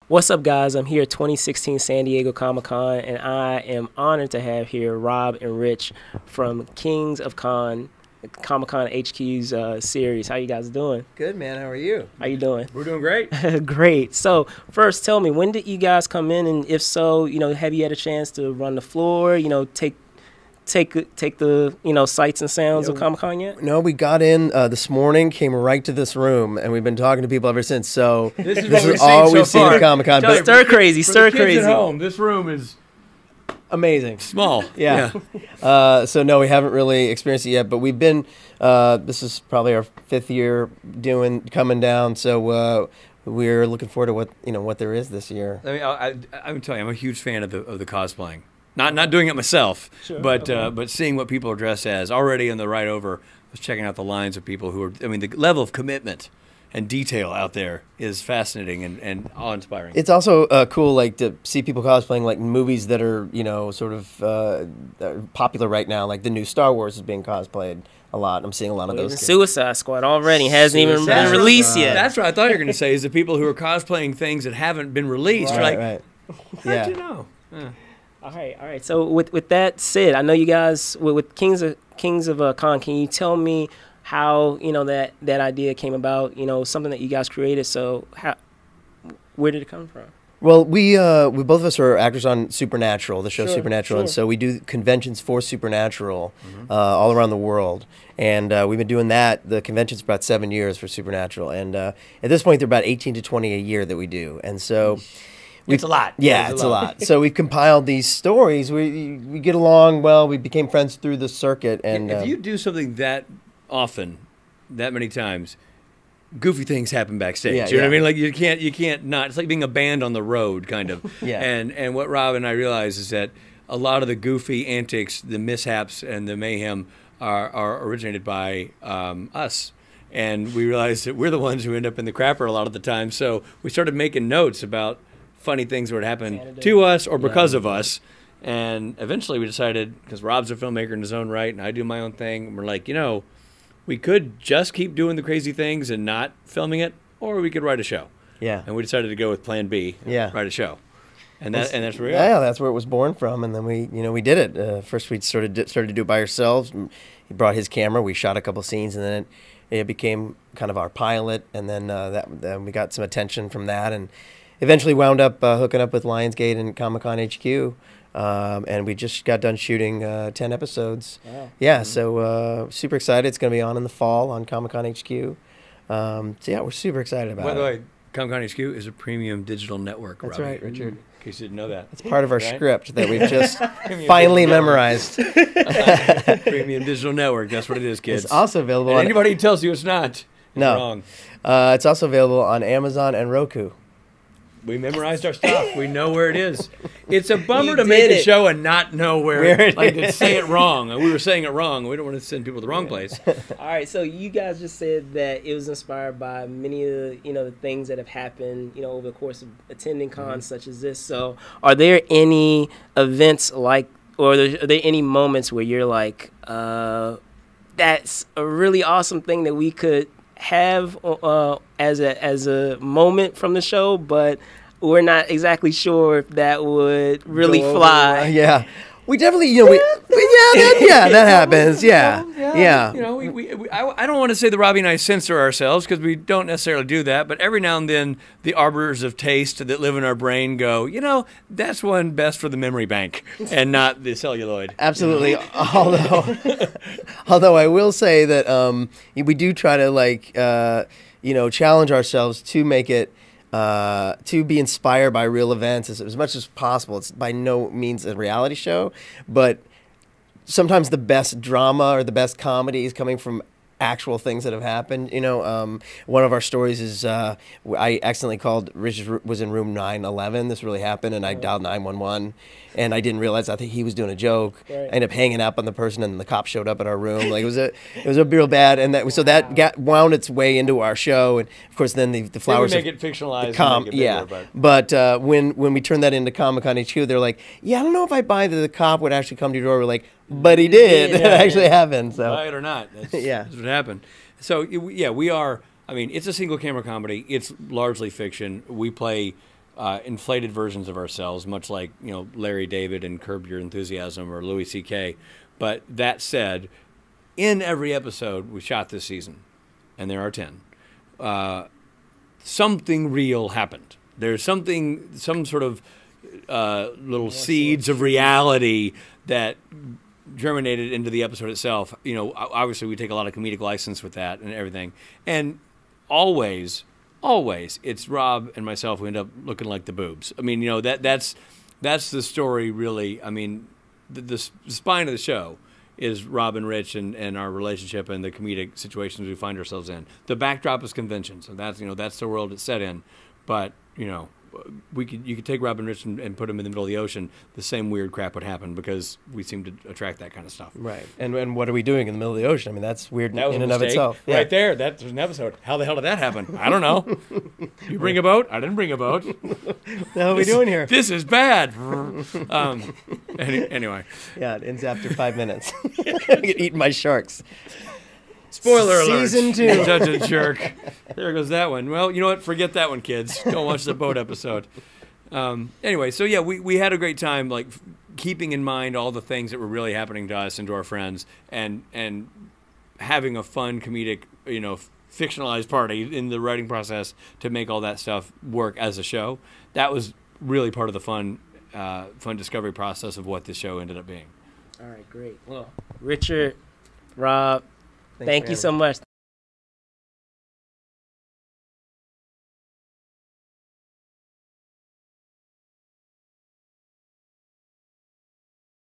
What's up, guys? I'm here at 2016 San Diego Comic-Con, and I am honored to have here Rob and Rich from Kings of Con, Comic-Con HQ's series. How you guys doing? Good, man. How are you? How you doing? We're doing great. Great. So first, tell me, when did you guys come in, and if so, have you had a chance to run the floor, take the sights and sounds of Comic-Con yet? No, we got in this morning, came right to this room, and we've been talking to people ever since. So this is all we've seen at Comic-Con. Stir crazy, stir crazy. At home, this room is amazing, small. Yeah. So no, we haven't really experienced it yet, but we've been. This is probably our 5th year coming down. So we're looking forward to what there is this year. I mean, I would tell you, I'm a huge fan of the cosplaying. Not doing it myself, sure, but seeing what people are dressed as. Already on the ride over, I was checking out the lines of people who are. I mean, the level of commitment and detail out there is fascinating and awe-inspiring. It's also cool, like, to see people cosplaying like movies that are sort of popular right now. Like the new Star Wars is being cosplayed a lot. I'm seeing a lot of those. Suicide Squad already hasn't even been released yet. That's what I thought you were going to say. Is the people who are cosplaying things that haven't been released. Right. How'd you know? Yeah. All right. So with that said, I know you guys with Kings of Con. Can you tell me how that idea came about? Something that you guys created. So where did it come from? Well, we both of us are actors on Supernatural, the show Supernatural, sure. And so we do conventions for Supernatural all around the world. And we've been doing that. The convention's about 7 years for Supernatural, and at this point, they're about 18 to 20 a year that we do, and so. It's a lot. Yeah, it's a lot. So we've compiled these stories. We get along well. We became friends through the circuit. And if you do something that often, that many times, goofy things happen backstage. Yeah, you know what I mean? Like you can't not. It's like being a band on the road, kind of. Yeah. And what Rob and I realize is that a lot of the goofy antics, the mishaps, and the mayhem are originated by us. And we realized that we're the ones who end up in the crapper a lot of the time. So we started making notes about funny things that would happen to us or because of us, and eventually we decided, because Rob's a filmmaker in his own right and I do my own thing, and we're like, we could just keep doing the crazy things and not filming it, or we could write a show. Yeah. And we decided to go with Plan B. Yeah. Write a show, and that's where we are. Yeah, that's where it was born from, and then we did it. First we started to do it by ourselves. He brought his camera. We shot a couple scenes, and then it became kind of our pilot, and then then we got some attention from that, and eventually wound up hooking up with Lionsgate and Comic-Con HQ, and we just got done shooting 10 episodes. Wow. Yeah, so super excited. It's going to be on in the fall on Comic-Con HQ. So yeah, we're super excited about it. By the way, Comic-Con HQ is a premium digital network. That's Robbie, right, Richard. in case you didn't know that. It's part of our Right? script that we've just finally memorized. Premium digital network. That's what it is, kids. It's also available And on... anybody who tells you it's not, is No. wrong. It's also available on Amazon and Roku. We memorized our stuff. We know where it is. It's a bummer You to make did a it. show and not know where it like is. to say it wrong. And we were saying it wrong. We don't want to send people to the wrong place. All right, so you guys just said that it was inspired by many of the things that have happened over the course of attending cons such as this. So are there any events or are there any moments where you're like, that's a really awesome thing that we could have as a moment from the show, but we're not exactly sure if that would really fly? Yeah. We definitely, that happens. Yeah. I don't want to say that Robbie and I censor ourselves because we don't necessarily do that. But every now and then, the arbiters of taste that live in our brain go, that's one best for the memory bank and not the celluloid. Absolutely. Although I will say that we do try to challenge ourselves to make it. To be inspired by real events as much as possible. It's by no means a reality show, but sometimes the best drama or the best comedy is coming from actual things that have happened. One of our stories is I accidentally called. Richard was in room 911. This really happened, and I dialed 911, and I didn't realize. I think he was doing a joke. Right. I ended up hanging up on the person, and the cop showed up at our room. Like it was a real bad, and that wound its way into our show, and of course then the flowers. Make it fictionalized. But when we turned that into Comic-Con HQ, they're like, I don't know if I buy that the cop would actually come to your door. We're like, but he did. It actually happened. So Buy it or not. That's what happened. So we are. I mean, it's a single camera comedy. It's largely fiction. We play inflated versions of ourselves, much like Larry David and Curb Your Enthusiasm or Louis C.K. But that said, in every episode we shot this season, and there are 10, something real happened. There's some sort of little seeds of reality that germinated into the episode itself. Obviously we take a lot of comedic license with that and everything, and always it's Rob and myself who end up looking like the boobs. I mean, that's the story, really. I mean, the spine of the show is Rob and Rich and our relationship and the comedic situations we find ourselves in. The backdrop is convention, so that's the world it's set in. But you could take Rob and Rich and put them in the middle of the ocean. The same weird crap would happen because we seem to attract that kind of stuff. Right. And what are we doing in the middle of the ocean? I mean, that's weird that was in a and of mistake. itself. Right there. That's an episode. How the hell did that happen? I don't know. You bring a boat? I didn't bring a boat. What the hell are we doing here? This is bad. Anyway. Yeah, it ends after 5 minutes. I get eaten by sharks. Spoiler alert. Season 2. Judge and jerk. There goes that one. Well, you know what? Forget that one, kids. Don't watch the boat episode. Anyway, so yeah, we had a great time, like keeping in mind all the things that were really happening to us and to our friends, and having a fun comedic, fictionalized party in the writing process to make all that stuff work as a show. That was really part of the fun discovery process of what this show ended up being. All right, great. Well, Richard, Rob, thank you so much.